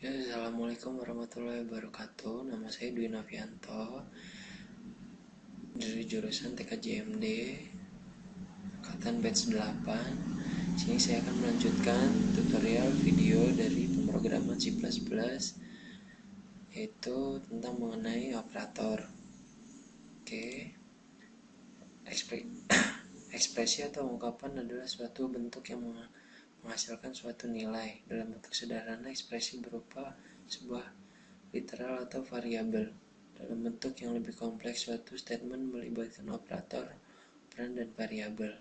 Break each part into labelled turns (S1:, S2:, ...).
S1: Ya, Assalamualaikum warahmatullahi wabarakatuh. Nama saya Dwi Novianto dari jurusan TKJMD angkatan batch 8. Sini saya akan melanjutkan tutorial video dari pemrograman C++, yaitu tentang mengenai operator. Oke. Ekspresi atau ungkapan adalah suatu bentuk yang menghasilkan suatu nilai. Dalam bentuk sederhana, ekspresi berupa sebuah literal atau variabel. Dalam bentuk yang lebih kompleks, suatu statement melibatkan operator, operan, dan variabel.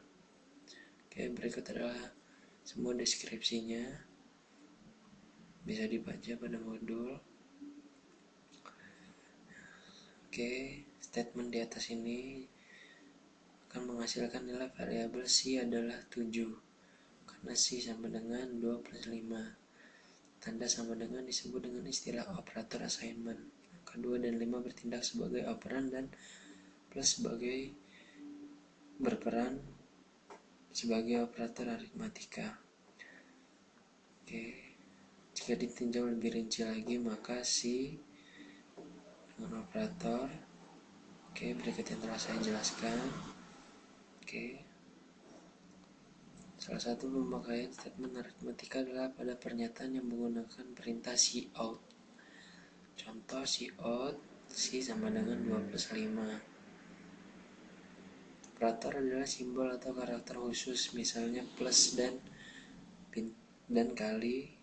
S1: Oke, berikut adalah semua deskripsinya. Bisa dibaca pada modul. Oke, statement di atas ini akan menghasilkan nilai variabel C adalah 7, karena C sama dengan 2 plus 5. Tanda sama dengan disebut dengan istilah operator assignment. Angka 2 dan 5 bertindak sebagai operan dan plus berperan sebagai operator aritmatika. Oke, jika ditinjau lebih rinci lagi, maka C dengan operator. Oke, berikut yang telah saya jelaskan. Oke, salah satu pemakaian statement aritmatika adalah pada pernyataan yang menggunakan perintah cout. Contoh cout C sama dengan 2 plus 5. Operator adalah simbol atau karakter khusus, misalnya plus dan kali,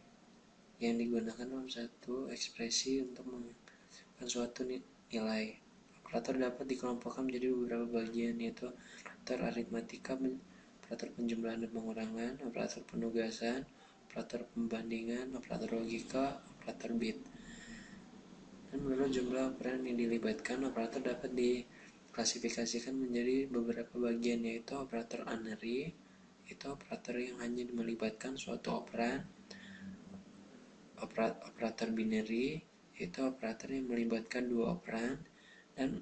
S1: yang digunakan dalam satu ekspresi untuk menentukan suatu nilai. Operator dapat dikelompokkan menjadi beberapa bagian, yaitu operator aritmatika, operator penjumlahan dan pengurangan, operator penugasan, operator pembandingan, operator logika, operator bit. Dan menurut jumlah operan yang dilibatkan, operator dapat diklasifikasikan menjadi beberapa bagian, yaitu operator unary, yaitu operator yang hanya melibatkan suatu operan, operator binary, yaitu operator yang melibatkan dua operan, dan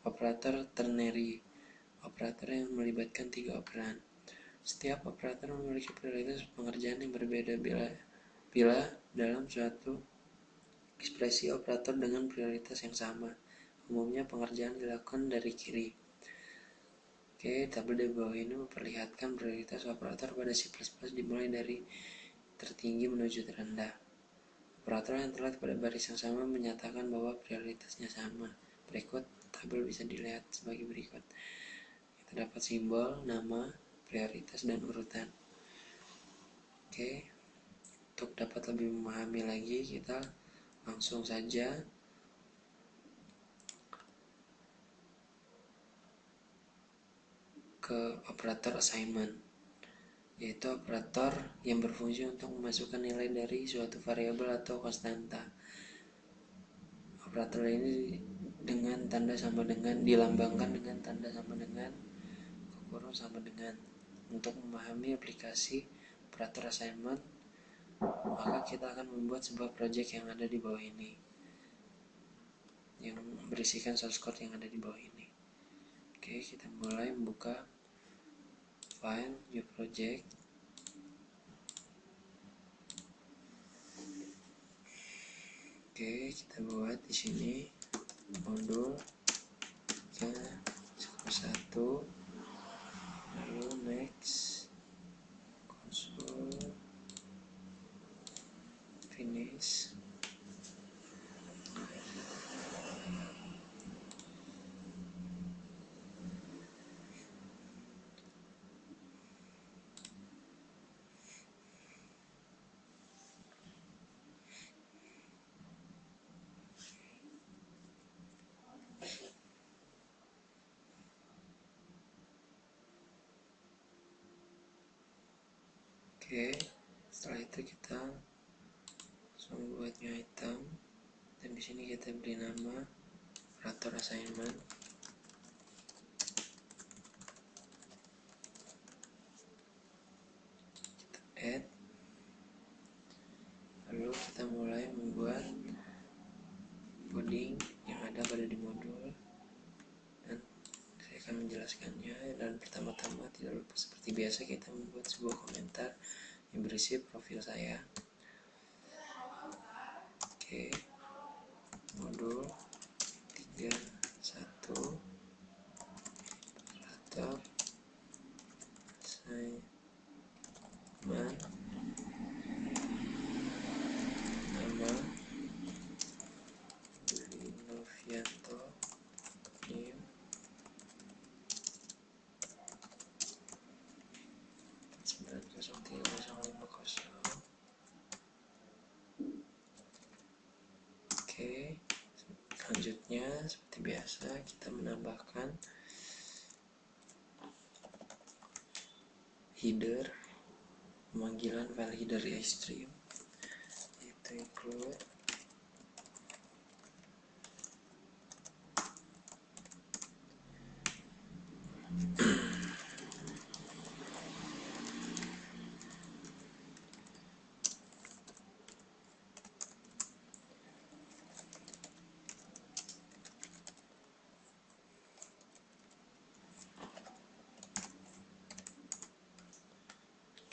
S1: operator ternary, operator yang melibatkan 3 operan. Setiap operator memiliki prioritas pengerjaan yang berbeda bila dalam suatu ekspresi operator dengan prioritas yang sama. Umumnya pengerjaan dilakukan dari kiri. Oke, tabel di bawah ini memperlihatkan prioritas operator pada C++ dimulai dari tertinggi menuju terendah. Operator yang terlihat pada baris yang sama menyatakan bahwa prioritasnya sama. Berikut tabel bisa dilihat sebagai berikut. Terdapat simbol, nama, prioritas, dan urutan. Oke, untuk dapat lebih memahami lagi, kita langsung saja ke operator assignment, yaitu operator yang berfungsi untuk memasukkan nilai dari suatu variabel atau konstanta. Operator ini dengan tanda sama dengan dilambangkan dengan tanda sama dengan kurung sama dengan. Untuk memahami aplikasi operator assignment, maka kita akan membuat sebuah project yang ada di bawah ini, yang berisikan source code yang ada di bawah ini. Oke, kita mulai membuka file new project. Oke, kita buat di sini modul 1, lalu next, console, finish. Oke, setelah itu kita langsung buat new item, dan di sini kita beri nama operator assignment. Kita add, lalu kita mulai membuat coding yang ada pada di modul, dan saya akan menjelaskannya. Dan pertama-tama tidak lupa seperti biasa kita membuat sebuah komentar yang berisi profil saya. Oke, modul 31 operator assignment nama Willy Novianto, NIM 9035050. Oke, selanjutnya seperti biasa kita menambahkan header, pemanggilan file header iStream, itu include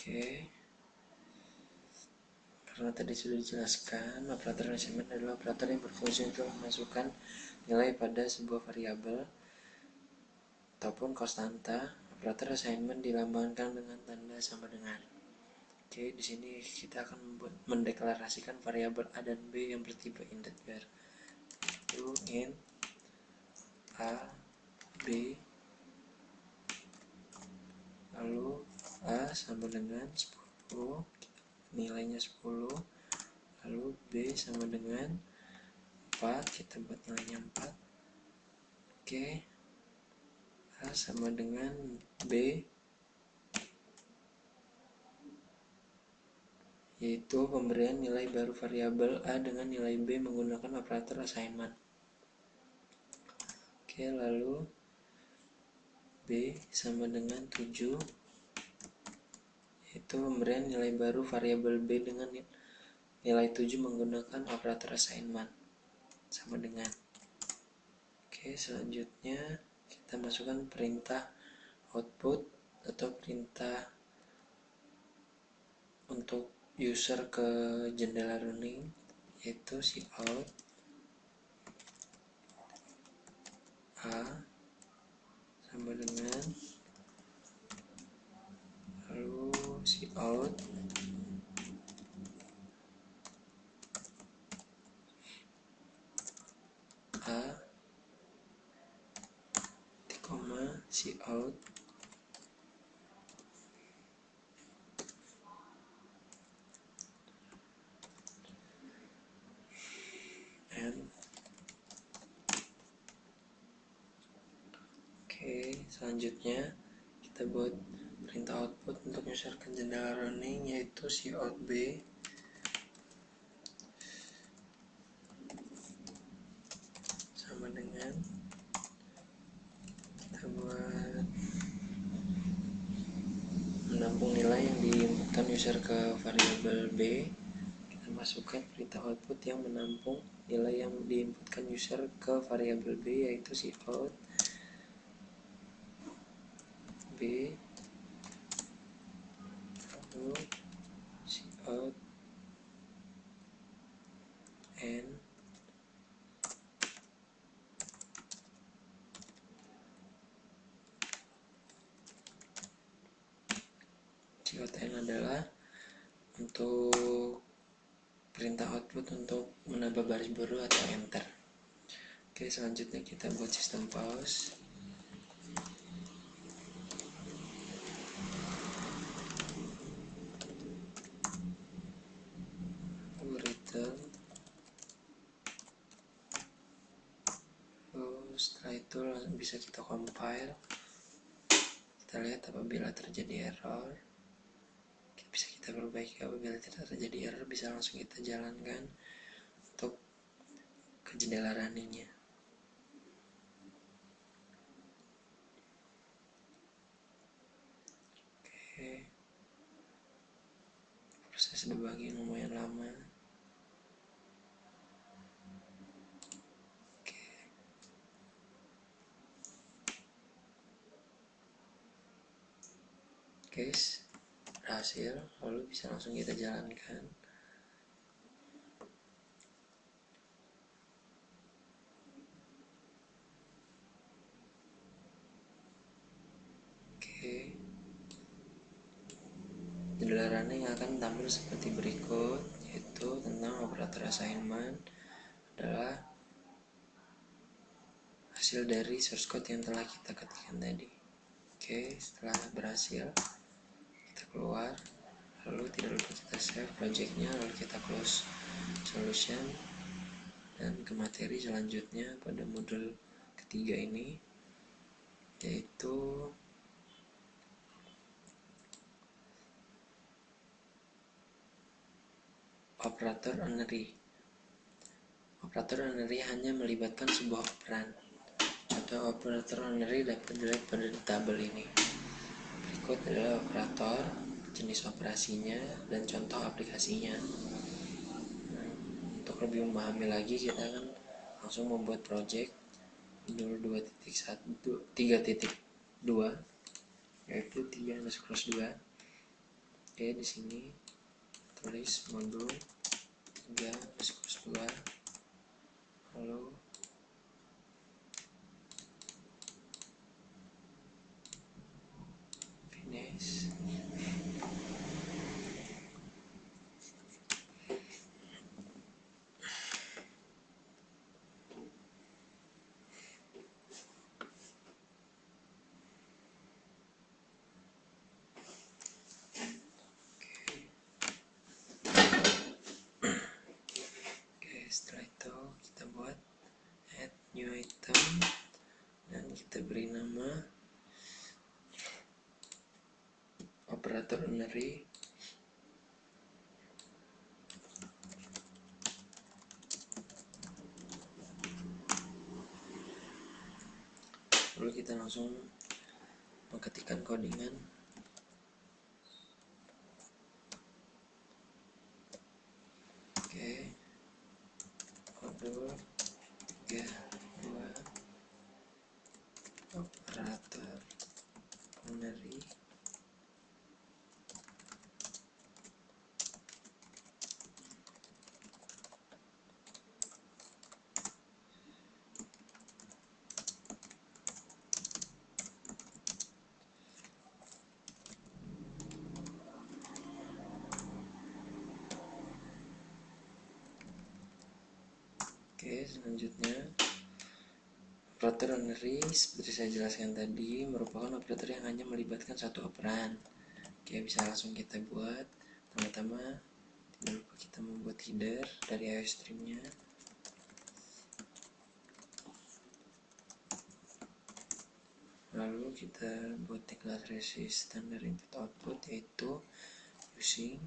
S1: Oke, karena tadi sudah dijelaskan, operator assignment adalah operator yang berfungsi untuk memasukkan nilai pada sebuah variabel ataupun konstanta. Operator assignment dilambangkan dengan tanda sama dengan. Oke, di sini kita akan mendeklarasikan variabel A dan B yang bertipe integer. Itu int A, B, lalu A sama dengan 10, nilainya 10, lalu B sama dengan 4, kita buat nilainya 4. Oke, A sama dengan B, yaitu pemberian nilai baru variabel A dengan nilai B menggunakan operator assignment. Oke, lalu B sama dengan 7, yaitu pemberian nilai baru variabel B dengan nilai 7 menggunakan operator assignment, sama dengan. Oke, selanjutnya kita masukkan perintah output atau perintah untuk user ke jendela running, yaitu cout A sama dengan, lalu cout A cout and. Oke, selanjutnya kita buat perintah output untuk menyusurkan jendela running, yaitu cout B sama dengan, kita buat menampung nilai yang diinputkan user ke variabel B. Kita masukkan perintah output yang menampung nilai yang diinputkan user ke variabel B, yaitu cout B lalu cout N. Cout N adalah untuk perintah output untuk menambah baris baru atau enter. Oke, selanjutnya kita buat sistem pause. Return. Lalu setelah itu bisa kita compile. Kita lihat apabila terjadi error, bisa kita perbaiki. Apabila tidak terjadi error, bisa langsung kita jalankan untuk ke jendela runningnya. Oke, proses debugging lumayan lama. Guys, berhasil, lalu bisa langsung kita jalankan. Jendela running akan tampil seperti berikut, yaitu tentang operator assignment adalah hasil dari source code yang telah kita ketikkan tadi. Oke, setelah berhasil kita keluar, lalu tidak lupa kita save projectnya, lalu kita close solution dan ke materi selanjutnya pada modul ketiga ini, yaitu operator unary. Operator unary hanya melibatkan sebuah operan. Contoh operator unary dapat dilihat pada tabel ini. Berikut adalah operator, jenis operasinya, dan contoh aplikasinya. Nah, untuk lebih memahami lagi, kita akan langsung membuat project modul 3.2, yaitu 3_2. Oke, di sini tulis modul 3_2, lalu finish. Oke, setelah itu kita buat add new item dan kita beri nama operator unary. Lalu kita langsung mengetikkan codingan. Oke, modul 3.2 operator unary. Oke, selanjutnya operator unary seperti saya jelaskan tadi merupakan operator yang hanya melibatkan satu operan. Oke, bisa langsung kita buat. Pertama-tama tidak lupa kita membuat header dari IOStream-nya. Lalu kita buat deklarasi standar input output, yaitu using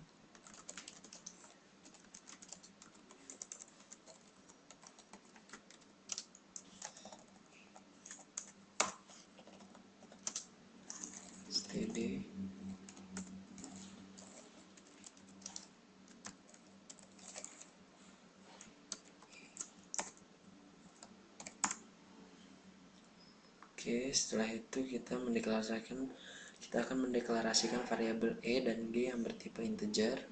S1: std Oke, setelah itu kita akan mendeklarasikan variabel e dan g yang bertipe integer,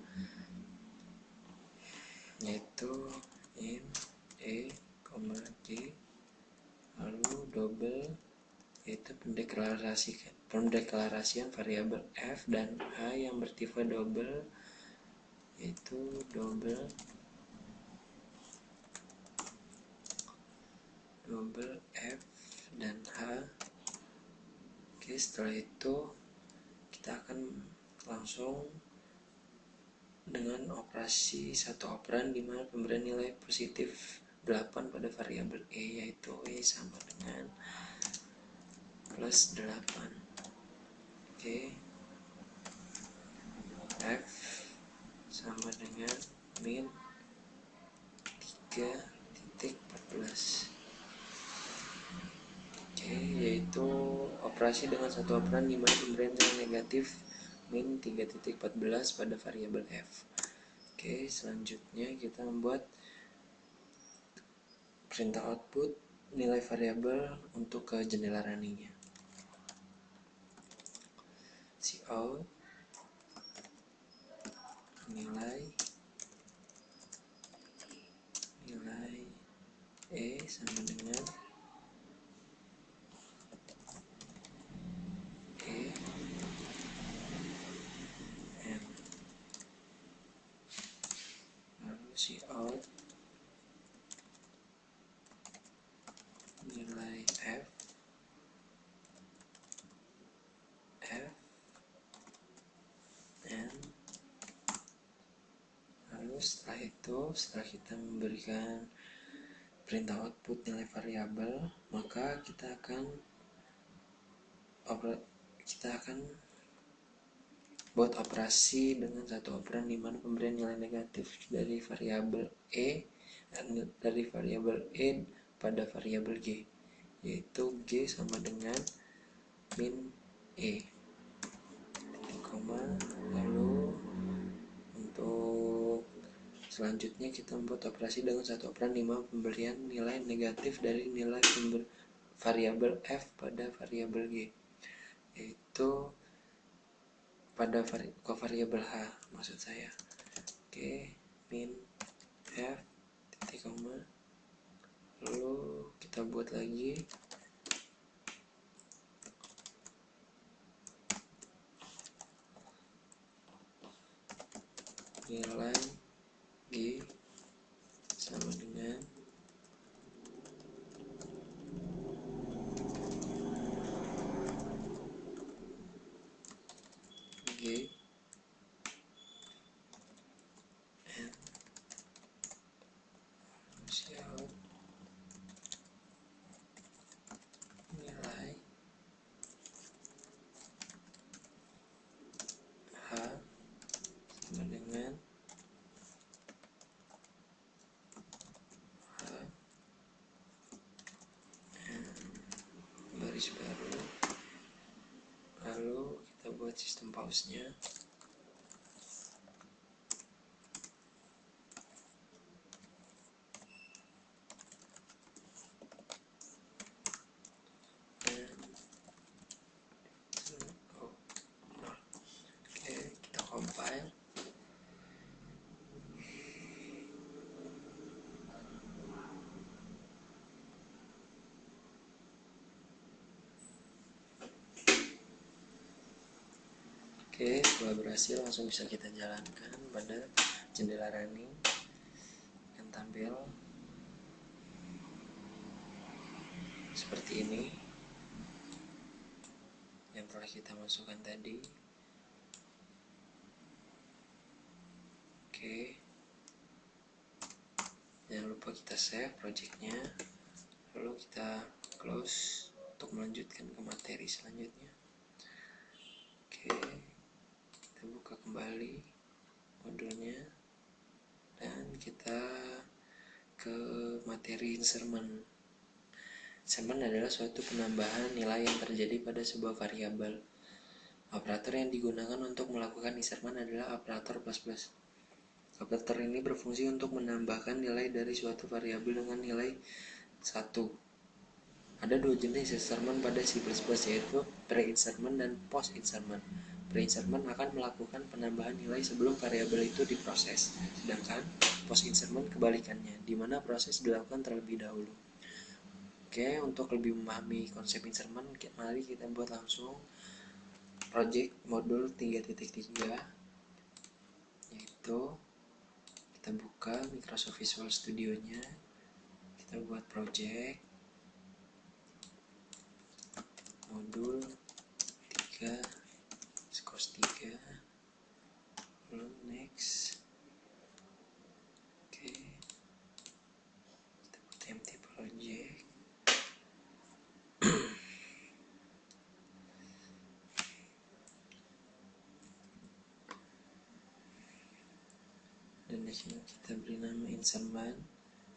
S1: yaitu int e, g, lalu double, yaitu pendeklarasian variabel f, dan h yang bertipe double, yaitu double f dan h. Oke, setelah itu kita akan langsung dengan operasi satu operan di mana pemberian nilai positif 8 pada variabel e, yaitu e sama dengan plus 8. Oke, f sama dengan min 3.14. Oke, yaitu operasi dengan satu operan di mana pemberian nilai negatif min 3.14 pada variabel f. Oke, selanjutnya kita membuat perintah output nilai variabel untuk ke jendela runningnya. Cout nilai e sama dengan e m. cout nilai f n. Lalu setelah kita memberikan perintah output nilai variabel, maka kita akan buat operasi dengan satu operan di mana pemberian nilai negatif dari variabel pada variabel g, yaitu g sama dengan min e, titik koma. Lalu untuk selanjutnya kita membuat operasi dengan satu operan di mana pemberian nilai negatif dari nilai variabel f pada variabel g, yaitu pada kovariabel h maksud saya. Oke, min f titik koma. Lalu kita buat lagi nilai g sama dengan g n cout nilai h sama dengan h n baris baru. Lalu kita buat sistem pause-nya. Oke, kita compile. Oke, setelah berhasil langsung bisa kita jalankan pada jendela running yang tampil seperti ini yang telah kita masukkan tadi. Oke, jangan lupa kita save projectnya, lalu kita close untuk melanjutkan ke materi selanjutnya. Oke, kita buka kembali modulnya dan kita ke materi insertion. Insertion adalah suatu penambahan nilai yang terjadi pada sebuah variabel. Operator yang digunakan untuk melakukan insertion adalah operator plus++. Operator ini berfungsi untuk menambahkan nilai dari suatu variabel dengan nilai 1. Ada dua jenis insertion pada C++, yaitu pre-insertion dan post-insertion. Pre-insertion akan melakukan penambahan nilai sebelum variabel itu diproses, sedangkan post-insertion kebalikannya, di mana proses dilakukan terlebih dahulu. Oke, untuk lebih memahami konsep insertion, mari kita buat langsung project modul 3.3, yaitu kita buka Microsoft Visual Studio-nya, kita buat project modul 3 scos 3, lalu next. Oke, kita buat empty project. Dan di sini kita beri nama insertion.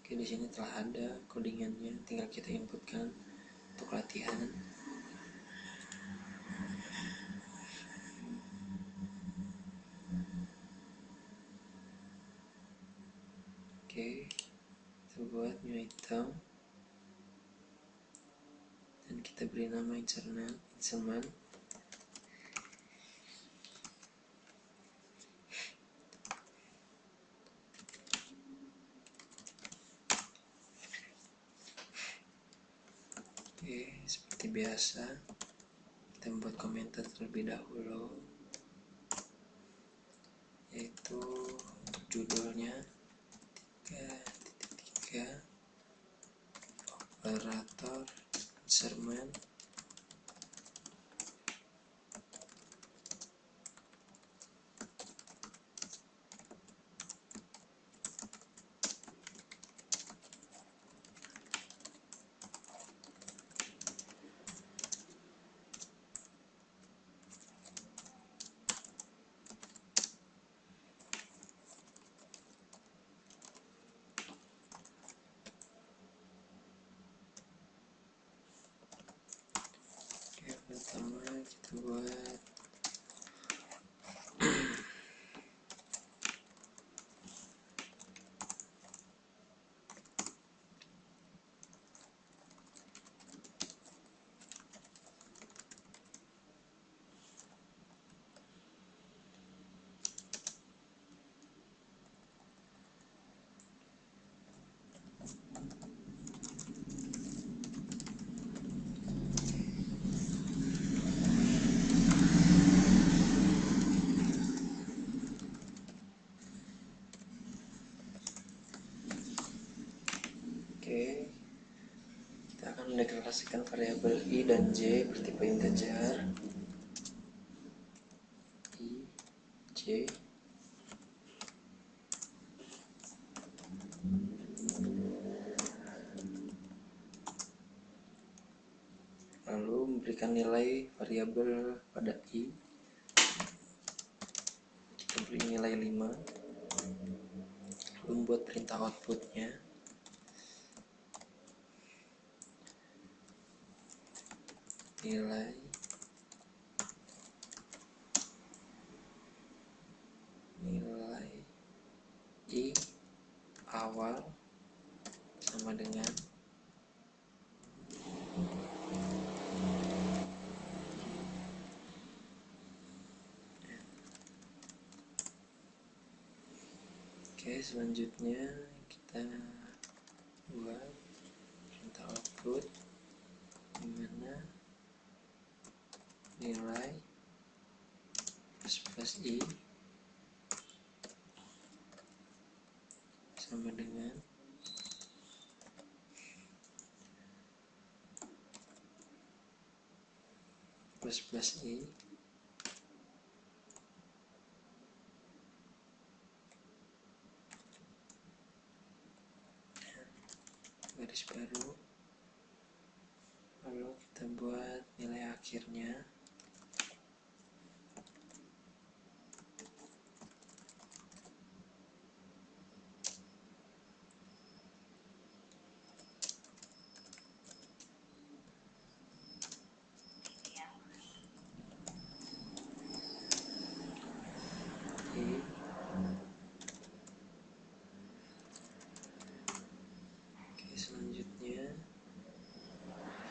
S1: Oke, di sini telah ada codingannya, tinggal kita inputkan untuk latihan. Oke, kita buat new item dan kita beri nama insertion. Oke, seperti biasa kita membuat komentar terlebih dahulu, yaitu untuk judulnya 3 operator insertion. Pertama kita buat kita akan mendeklarasikan variabel I dan J bertipe integer. I, J, lalu memberikan nilai variabel pada I. Kita beri nilai 5, lalu membuat perintah outputnya. Nilai I awal sama dengan selanjutnya kita buat perintah output dimana nilai plus I sama dengan plus I garis baru, lalu kita buat nilai akhirnya. Selanjutnya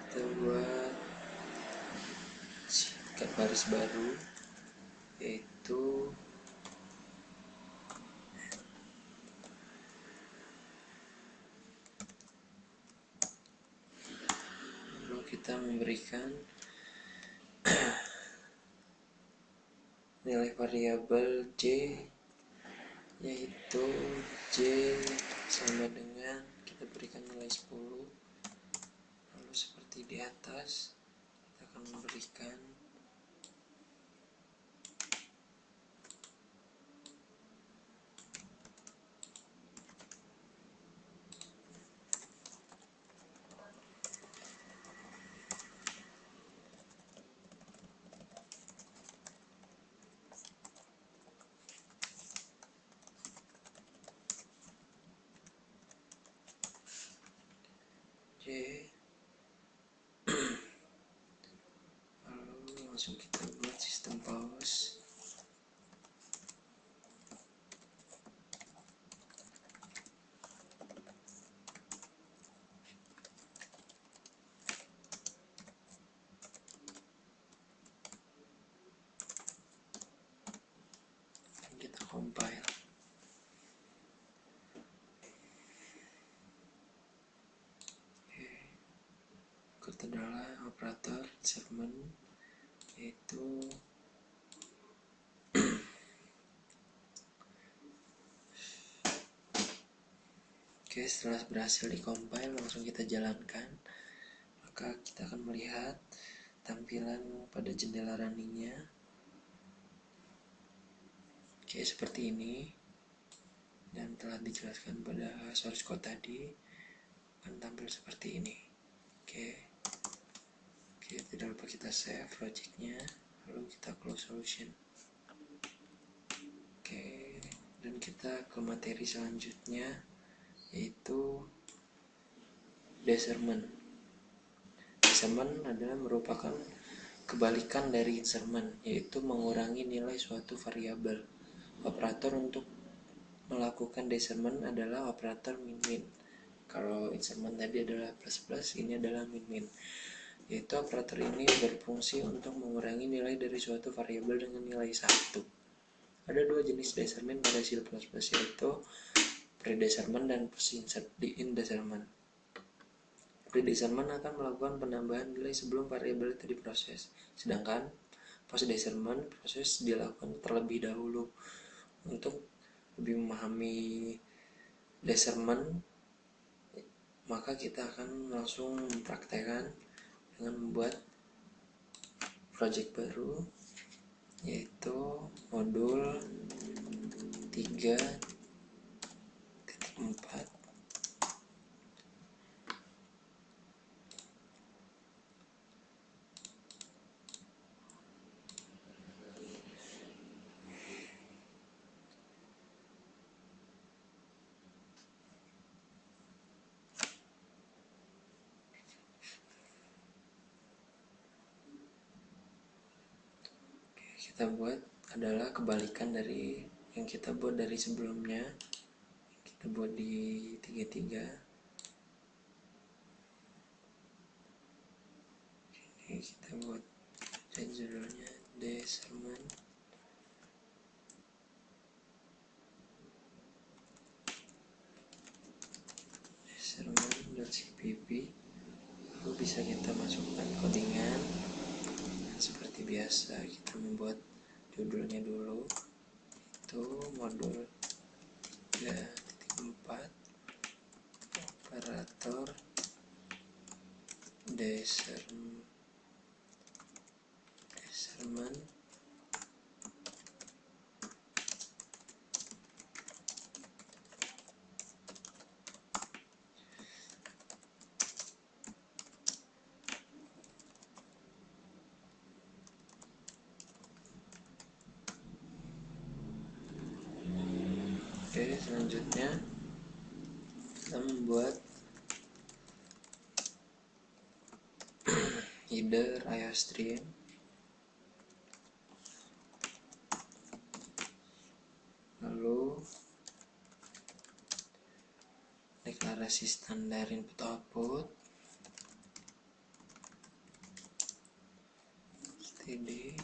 S1: kita buat garis baru, yaitu lalu kita memberikan nilai variabel J, yaitu J sama dengan kita berikan nilai 10. Lalu seperti di atas kita akan memberikan J, lalu langsung kita buat sistem pause. Kita compile. Berikut adalah operator insertion, yaitu Oke, setelah berhasil di-compile, langsung kita jalankan. Maka kita akan melihat tampilan pada jendela runningnya. Oke, seperti ini. Dan telah dijelaskan pada source code tadi, akan tampil seperti ini. Oke, tidak lupa kita save projectnya, lalu kita close solution. Oke, dan kita ke materi selanjutnya, yaitu Desarmament. Desarmament adalah merupakan kebalikan dari insertion, yaitu mengurangi nilai suatu variabel. Operator untuk melakukan desarmament adalah operator min-min. Kalau insertion tadi adalah plus-plus, ini adalah min-min. Yaitu operator ini berfungsi untuk mengurangi nilai dari suatu variabel dengan nilai 1. Ada dua jenis desarmament pada C++, yaitu pre-desarmament dan post-in-desarmament. Pre-desarmament akan melakukan penambahan nilai sebelum variabel itu diproses, sedangkan post-desarmament proses dilakukan terlebih dahulu. Untuk lebih memahami desarmament, maka kita akan langsung mempraktekkan dengan membuat project baru, yaitu modul 3.4. Kita buat adalah kebalikan dari yang kita buat dari sebelumnya. Kita buat di 33. Ini kita buat dan judulnya Desarmament. Desarmament.cpp. Lalu bisa kita masukkan codingan. Seperti biasa, kita membuat judulnya dulu, itu modul 3.4 operator desarmament. Oke, selanjutnya kita membuat header IOStream. Lalu deklarasi standar input output std.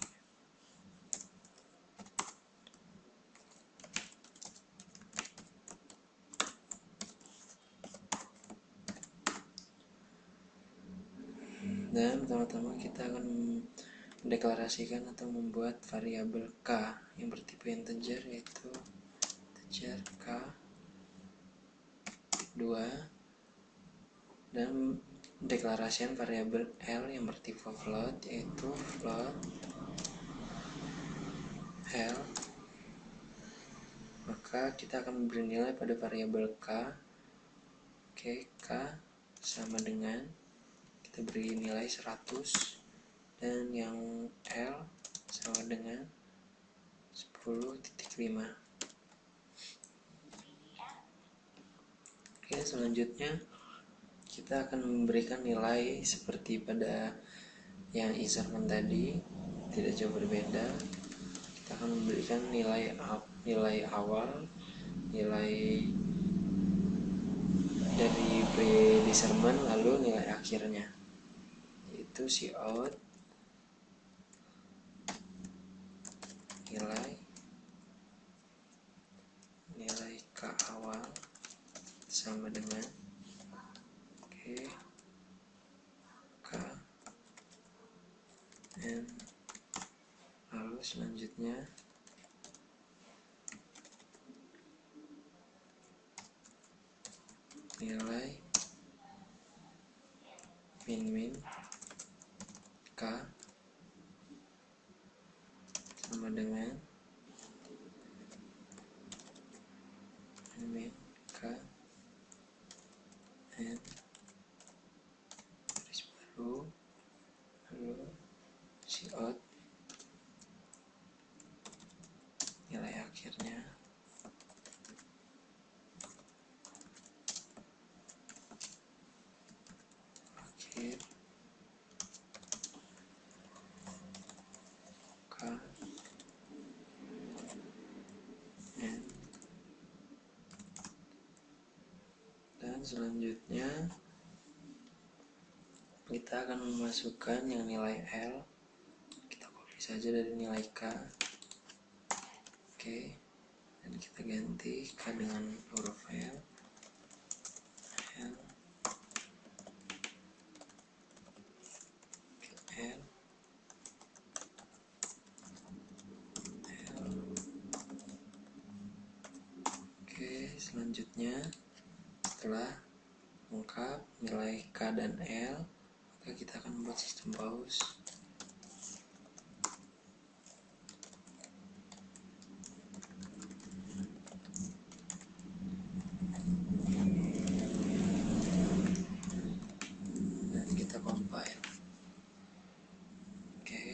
S1: Dan pertama-tama kita akan mendeklarasikan atau membuat variabel k yang bertipe integer, yaitu integer k 2, dan mendeklarasikan variabel l yang bertipe float, yaitu float l. Maka kita akan memberi nilai pada variabel k. Oke, k sama dengan, kita beri nilai 100, dan yang L sama dengan 10.5. Oke, selanjutnya kita akan memberikan nilai seperti pada yang insertion tadi, tidak jauh berbeda. Kita akan memberikan nilai awal, nilai dari pre-desarmament, lalu nilai akhirnya, yaitu cout nilai k awal sama dengan k n. Lalu selanjutnya nilai min K sama dengan min K N garis baru, lalu cout nilai akhirnya akhir K N. Dan selanjutnya kita akan memasukkan yang nilai L, kita copy saja dari nilai K. Oke, dan kita ganti K dengan huruf L, L, L, L. Oke, selanjutnya setelah lengkap nilai K dan L, maka kita akan membuat sistem paus. Dan kita compile. Oke.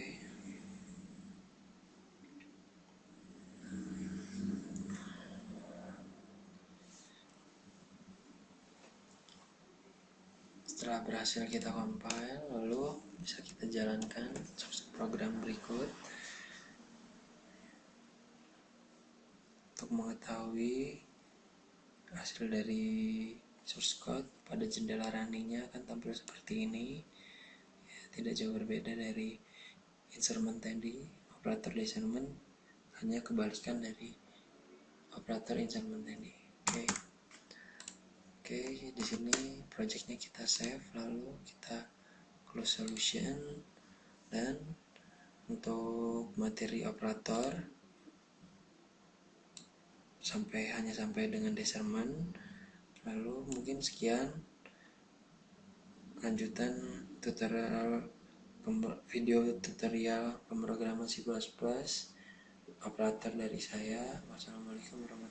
S1: Setelah berhasil kita compile, lalu bisa kita jalankan program berikut. Untuk mengetahui hasil dari source code pada jendela runningnya akan tampil seperti ini, ya, tidak jauh berbeda dari instrument tadi, operator discernment, hanya kebalikan dari operator instrument tadi. Oke, di sini projectnya kita save, lalu kita close solution, dan untuk materi operator hanya sampai dengan discernment. Lalu mungkin sekian lanjutan video tutorial pemrograman C++ operator dari saya. Wassalamualaikum warahmatullahi wabarakatuh.